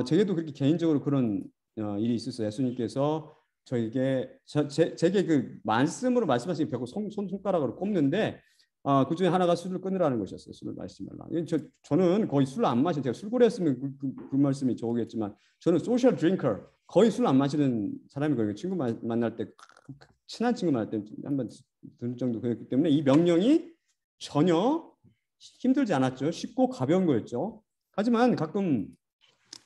제게도 그렇게 개인적으로 그런 일이 있었어요. 예수님께서 저에게 제게 그 말씀으로 말씀하신 벽을 손가락으로 꼽는데 그 중에 하나가 술을 끊으라는 것이었어요. 술을 마시지 말라. 저는 거의 술을 안 마신, 제가 술고래였으면 그 말씀이 좋겠지만 저는 소셜 드링커, 거의 술 안 마시는 사람이거든요. 친구 만날 때, 친한 친구 만날 때 한번 들 정도 그랬기 때문에 이 명령이 전혀 힘들지 않았죠. 쉽고 가벼운 거였죠. 하지만 가끔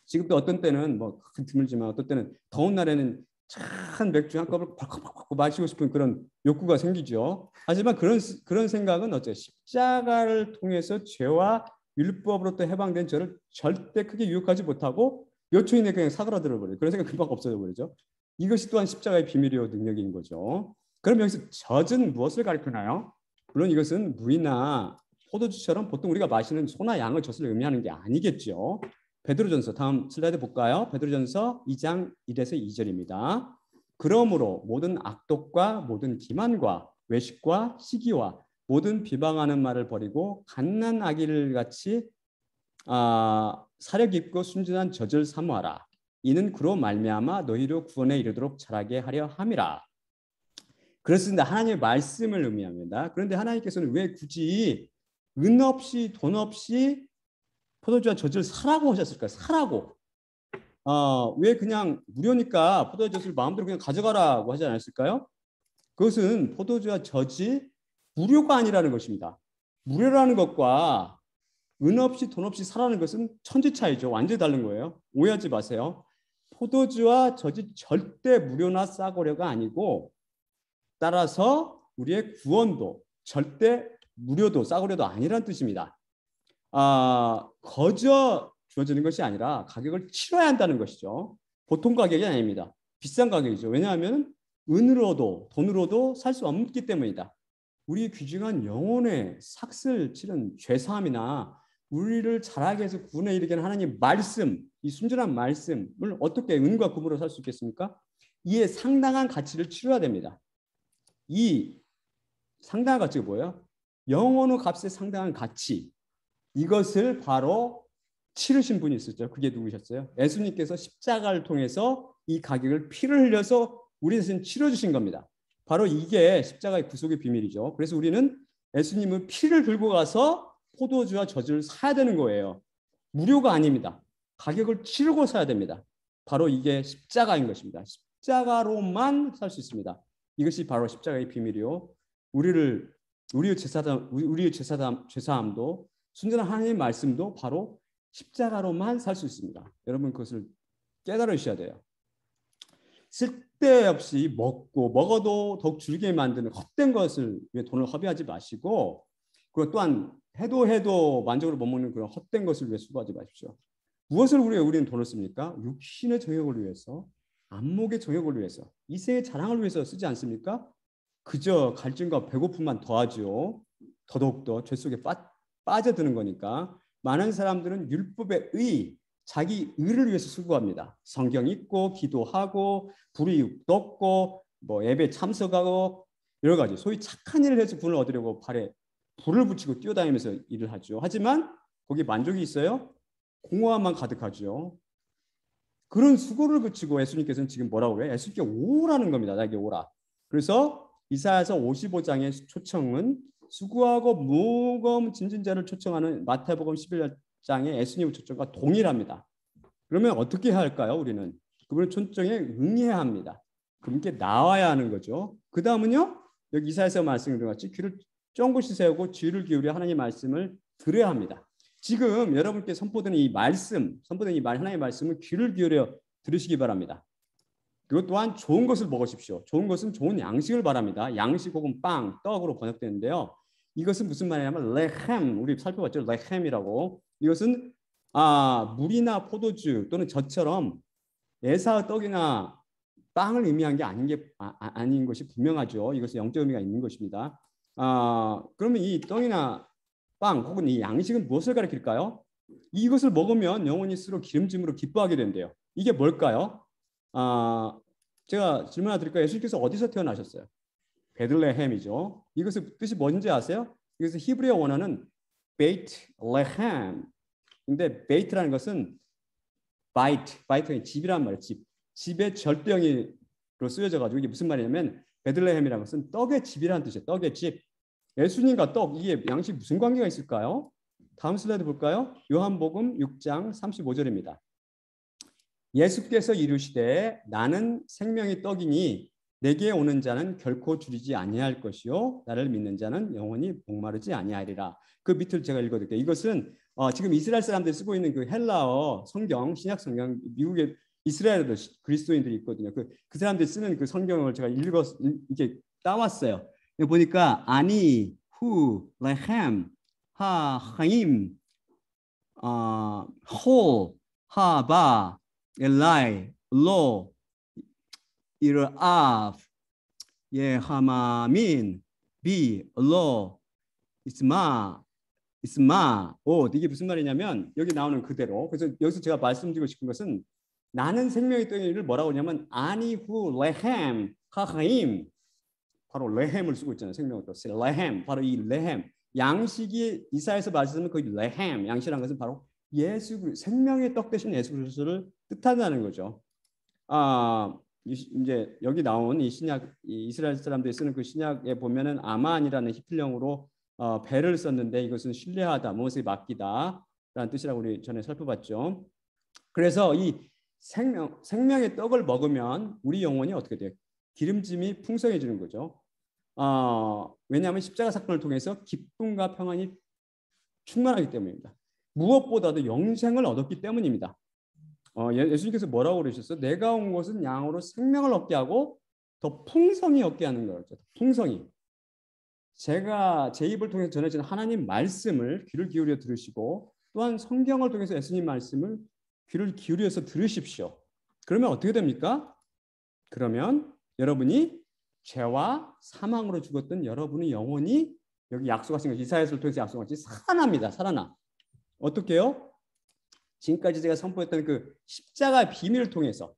지금도 어떤 때는 뭐 드물지만 어떤 때는 더운 날에는 찬 맥주 한 컵을 팍팍팍 마시고 싶은 그런 욕구가 생기죠. 하지만 그런 생각은 어때요? 십자가를 통해서 죄와 율법으로부터 해방된 저를 절대 크게 유혹하지 못하고 몇 초 이내에 그냥 사그라들어 버려요. 그런 생각 금방 없어져 버리죠. 이것이 또한 십자가의 비밀이요 능력인 거죠. 그럼 여기서 젖은 무엇을 가리키나요? 물론 이것은 무이나 포도주처럼 보통 우리가 마시는 소나 양의 젖을 의미하는 게 아니겠죠. 베드로전서 다음 슬라이드 볼까요? 베드로전서 2장 1에서 2절입니다. 그러므로 모든 악독과 모든 기만과 외식과 시기와 모든 비방하는 말을 버리고 갓난 아기를 같이 사려 깊고 순진한 젖을 사모하라. 이는 그로 말미암아 너희로 구원에 이르도록 자라게 하려 함이라. 그렇습니다. 하나님의 말씀을 의미합니다. 그런데 하나님께서는 왜 굳이 은 없이 돈 없이 포도주와 젖을 사라고 하셨을까요? 사라고. 왜 그냥 무료니까 포도주와 젖을 마음대로 그냥 가져가라고 하지 않았을까요? 그것은 포도주와 젖이 무료가 아니라는 것입니다. 무료라는 것과 은 없이 돈 없이 사라는 것은 천지 차이죠. 완전히 다른 거예요. 오해하지 마세요. 포도주와 젖이 절대 무료나 싸구려가 아니고 따라서 우리의 구원도 절대 무료도 싸구려도 아니라는 뜻입니다. 거저 주어지는 것이 아니라 가격을 치러야 한다는 것이죠. 보통 가격이 아닙니다. 비싼 가격이죠. 왜냐하면 은으로도 돈으로도 살 수 없기 때문이다. 우리 귀중한 영혼의 삭슬 치른 죄사함이나 우리를 자라게 해서 구원에 이르게 하는 하나님 말씀, 이 순전한 말씀을 어떻게 은과 금으로 살 수 있겠습니까? 이에 상당한 가치를 치러야 됩니다. 이 상당한 가치가 뭐예요? 영혼의 값에 상당한 가치. 이것을 바로 치르신 분이 있었죠. 그게 누구셨어요? 예수님께서 십자가를 통해서 이 가격을 피를 흘려서 우리 대신 치러주신 겁니다. 바로 이게 십자가의 구속의 비밀이죠. 그래서 우리는 예수님은 피를 들고 가서 포도주와 젖을 사야 되는 거예요. 무료가 아닙니다. 가격을 치르고 사야 됩니다. 바로 이게 십자가인 것입니다. 십자가로만 살 수 있습니다. 이것이 바로 십자가의 비밀이요. 우리의 죄사함도 순전한 하나님의 말씀도 바로 십자가로만 살 수 있습니다. 여러분 그것을 깨달으셔야 돼요. 쓸데없이 먹어도 더욱 줄게 만드는 헛된 것을 위해 돈을 허비하지 마시고, 그리고 또한 해도 만족으로 못 먹는 그런 헛된 것을 위해 수고하지 마십시오. 무엇을 우리는 돈을 씁니까? 육신의 정욕을 위해서, 안목의 정욕을 위해서, 이생의 자랑을 위해서 쓰지 않습니까? 그저 갈증과 배고픔만 더하죠. 더더욱더 죄 속에 빠져드는 거니까. 많은 사람들은 율법의 의, 자기 의를 위해서 수고합니다. 성경 읽고 기도하고 불이익 덮고 예배 참석하고 여러 가지 소위 착한 일을 해서 구원을 얻으려고 발에 불을 붙이고 뛰어다니면서 일을 하죠. 하지만 거기에 만족이 있어요? 공허함만 가득하죠. 그런 수고를 그치고 예수님께서는 지금 뭐라고 그래요? 예수님께 오라는 겁니다. 나에게 오라. 그래서 이사야서 55장의 초청은 수고하고 무거운 짐진 자를 초청하는 마태복음 11장의 예수님의 초청과 동일합니다. 그러면 어떻게 해야 할까요? 우리는 그분의 초청에 응해야 합니다. 그분께 나와야 하는 거죠. 그 다음은요, 여기 이사야서 말씀드린 같이 귀를 쫑긋이 세우고 귀를 기울여 하나님의 말씀을 들어야 합니다. 지금 여러분께 선포되는 이 말씀, 하나님의 말씀을 귀를 기울여 들으시기 바랍니다. 그것 또한 좋은 것을 먹으십시오. 좋은 것은 좋은 양식을 바랍니다. 양식 혹은 빵, 떡으로 번역되는데요. 이것은 무슨 말이냐면 레헴, 우리 살펴봤죠. 레헴이라고. 이것은 물이나 포도주 또는 젖처럼 에사의 떡이나 빵을 의미한 게 아닌 것이 분명하죠. 이것은 영적 의미가 있는 것입니다. 그러면 이 떡이나 빵 혹은 이 양식은 무엇을 가리킬까요? 이것을 먹으면 영혼이 스스로 기름짐으로 기뻐하게 된대요. 이게 뭘까요? 제가 질문 하나 드릴까요? 예수님께서 어디서 태어나셨어요? 베들레헴이죠. 이것의 뜻이 뭔지 아세요? 이것은 히브리어 원어는 베이트레헴. 근데 베이트라는 것은 바이트가 집이란 말이에요. 집의 절대형으로 쓰여져 가지고 이게 무슨 말이냐면 베들레헴이라는 것은 떡의 집이라는 뜻이에요. 떡의 집. 예수님과 떡, 이게 양식 무슨 관계가 있을까요? 다음 슬라이드 볼까요? 요한복음 6장 35절입니다. 예수께서 이르시되 나는 생명의 떡이니 내게 오는 자는 결코 줄이지 아니할 것이요 나를 믿는 자는 영원히 목마르지 아니하리라. 그 밑을 제가 읽어드릴게요. 이것은 지금 이스라엘 사람들이 쓰고 있는 그 헬라어 성경, 신약 성경, 미국의 이스라엘 그리스도인들이 있거든요. 그 사람들이 쓰는 그 성경을 제가 이렇게 따왔어요. 보니까 아니, 후, 레헴, 하임, 홀, 하바, 엘라이, 로, 이르아프, 예하마민, 비, 로, 이스마, 이게 무슨 말이냐면 여기 나오는 그대로. 그래서 여기서 제가 말씀드리고 싶은 것은 나는 생명의 떡이를 뭐라고 하냐면 아니후 레헴 하하임, 바로 레헴을 쓰고 있잖아요. 생명의 떡 레헴, 바로 이 레헴 양식이 이사야에서 말씀은 그 레헴 양식이라는 것은 바로 생명의 떡 대신 예수 그리스도를 뜻한다는 거죠. 이제 여기 나온 이 신약, 이 이스라엘 사람들이 쓰는 그 신약에 보면은 아만이라는 히필령으로 배를 썼는데 이것은 신뢰하다, 무엇에 맡기다라는 뜻이라고 우리 전에 살펴봤죠. 그래서 이 생명의 떡을 먹으면 우리 영혼이 어떻게 돼요? 기름짐이 풍성해지는 거죠. 왜냐하면 십자가 사건을 통해서 기쁨과 평안이 충만하기 때문입니다. 무엇보다도 영생을 얻었기 때문입니다. 예수님께서 뭐라고 그러셨어요? 내가 온 것은 양으로 생명을 얻게 하고 더 풍성히 얻게 하는 거죠. 풍성히. 제가 제 입을 통해서 전해진 하나님 말씀을 귀를 기울여 들으시고 또한 성경을 통해서 예수님 말씀을 귀를 기울여서 들으십시오. 그러면 어떻게 됩니까? 그러면 여러분이 죄와 사망으로 죽었던 여러분의 영혼이 여기 약속하신 것, 이사야서를 통해서 약속한 것이 살아납니다. 살아나. 어떻게요? 지금까지 제가 선포했던 그 십자가의 비밀을 통해서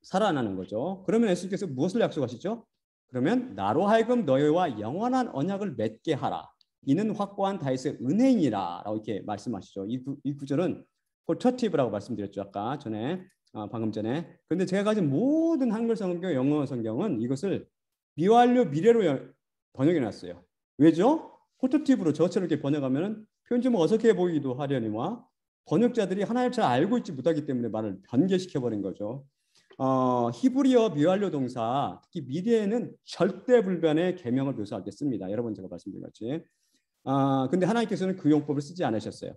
살아나는 거죠. 그러면 예수님께서 무엇을 약속하시죠? 그러면 나로 하여금 너희와 영원한 언약을 맺게 하라. 이는 확고한 다윗의 은혜이니라 라고 이렇게 말씀하시죠. 이 구절은 포터티브라고 말씀드렸죠. 아까 전에 방금 전에. 그런데 제가 가진 모든 한글 성경, 영어 성경은 이것을 미완료 미래로 번역해 놨어요. 왜죠? 포터티브로 저처럼 이렇게 번역하면 표현 좀 어색해 보이기도 하려니와 번역자들이 하나님을 잘 알고 있지 못하기 때문에 말을 변개시켜 버린 거죠. 히브리어 미완료 동사, 특히 미래에는 절대 불변의 계명을 묘사할 때 씁니다. 여러 번 제가 말씀드린 같이. 근데 하나님께서는 그 용법을 쓰지 않으셨어요.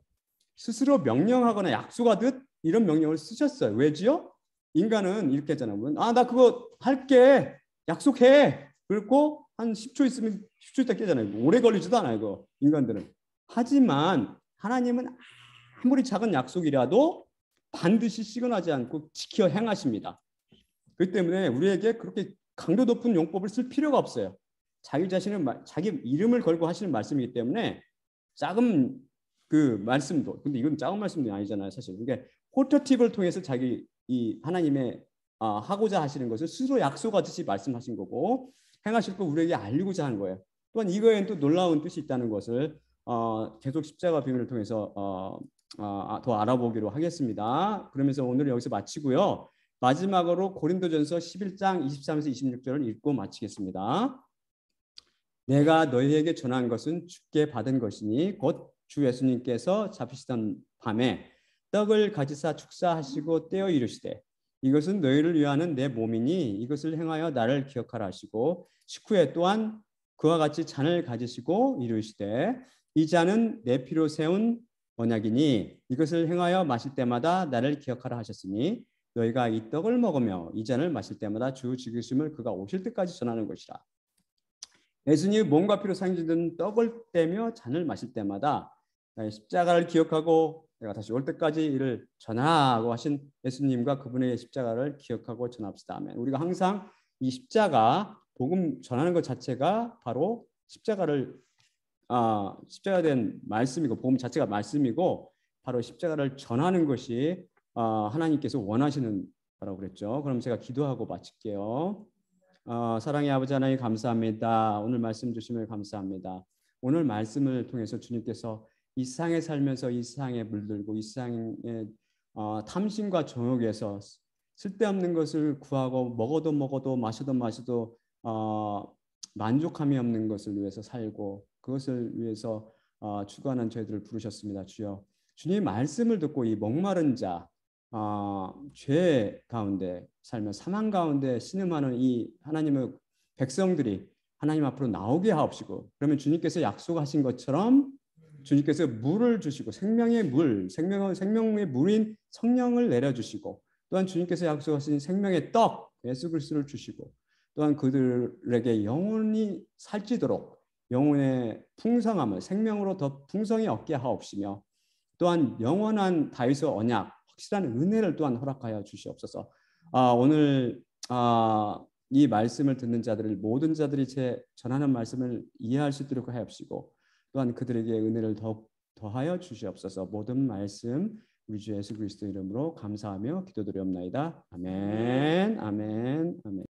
스스로 명령하거나 약속하듯 이런 명령을 쓰셨어요. 왜지요? 인간은 이렇게 했잖아요. 나 그거 할게. 약속해. 그리고 한 10초 있으면 10초 있다 깨잖아요. 오래 걸리지도 않아요. 이거 인간들은. 하지만 하나님은 아무리 작은 약속이라도 반드시 시건하지 않고 지켜 행하십니다. 그렇기 때문에 우리에게 그렇게 강도 높은 용법을 쓸 필요가 없어요. 자기 자신을 자기 이름을 걸고 하시는 말씀이기 때문에 작은 그 말씀도, 근데 이건 작은 말씀도 아니잖아요, 사실. 그러니까 포터팁을 통해서 자기 이 하나님의 하고자 하시는 것을 스스로 약속하듯이 말씀하신 거고 행하실 거 우리에게 알리고자 하는 거예요. 또한 이거에는 또 놀라운 뜻이 있다는 것을 계속 십자가 비밀을 통해서 더 알아보기로 하겠습니다. 그러면서 오늘 여기서 마치고요. 마지막으로 고린도전서 11장 23에서 26절을 읽고 마치겠습니다. 내가 너희에게 전한 것은 주께 받은 것이니 곧 주 예수님께서 잡히시던 밤에 떡을 가지사 축사하시고 떼어 이르시되 이것은 너희를 위하는 내 몸이니 이것을 행하여 나를 기억하라 하시고 식후에 또한 그와 같이 잔을 가지시고 이르시되 이 잔은 내 피로 세운 언약이니 이것을 행하여 마실 때마다 나를 기억하라 하셨으니 너희가 이 떡을 먹으며 이 잔을 마실 때마다 주 죽으심을 그가 오실 때까지 전하는 것이라. 예수님이 몸과 피로 상징된 떡을 떼며 잔을 마실 때마다 나의 십자가를 기억하고 내가 다시 올 때까지 이를 전하고 하신 예수님과 그분의 십자가를 기억하고 전합시다. 아멘. 우리가 항상 이 십자가 복음 전하는 것 자체가 바로 십자가를 십자가 된 말씀이고 복음 자체가 말씀이고 바로 십자가를 전하는 것이 하나님께서 원하시는 거라고 그랬죠. 그럼 제가 기도하고 마칠게요. 사랑의 아버지 하나님 감사합니다. 오늘 말씀 주심을 감사합니다. 오늘 말씀을 통해서 주님께서 이 세상에 살면서 이 세상에 물들고 이 세상의 탐심과 정욕에서 쓸데없는 것을 구하고 먹어도 마셔도 만족함이 없는 것을 위해서 살고 그것을 위해서 추구하는 저희들을 부르셨습니다. 주여 주님 말씀을 듣고 이 목마른 자 죄 가운데 살며 사망 가운데 신음하는 이 하나님의 백성들이 하나님 앞으로 나오게 하옵시고 그러면 주님께서 약속하신 것처럼 주님께서 물을 주시고 생명의 물인 성령을 내려주시고 또한 주님께서 약속하신 생명의 떡 예수 그리스도를 주시고 또한 그들에게 영원히 살찌도록 영혼의 풍성함을 생명으로 더 풍성히 얻게 하옵시며 또한 영원한 다윗의 언약 확실한 은혜를 또한 허락하여 주시옵소서. 오늘 이 말씀을 듣는 자들을 모든 자들이 제 전하는 말씀을 이해할 수 있도록 하옵시고 또한 그들에게 은혜를 더하여 주시옵소서. 모든 말씀 우리 주 예수 그리스도 이름으로 감사하며 기도드리옵나이다. 아멘. 아멘. 아멘.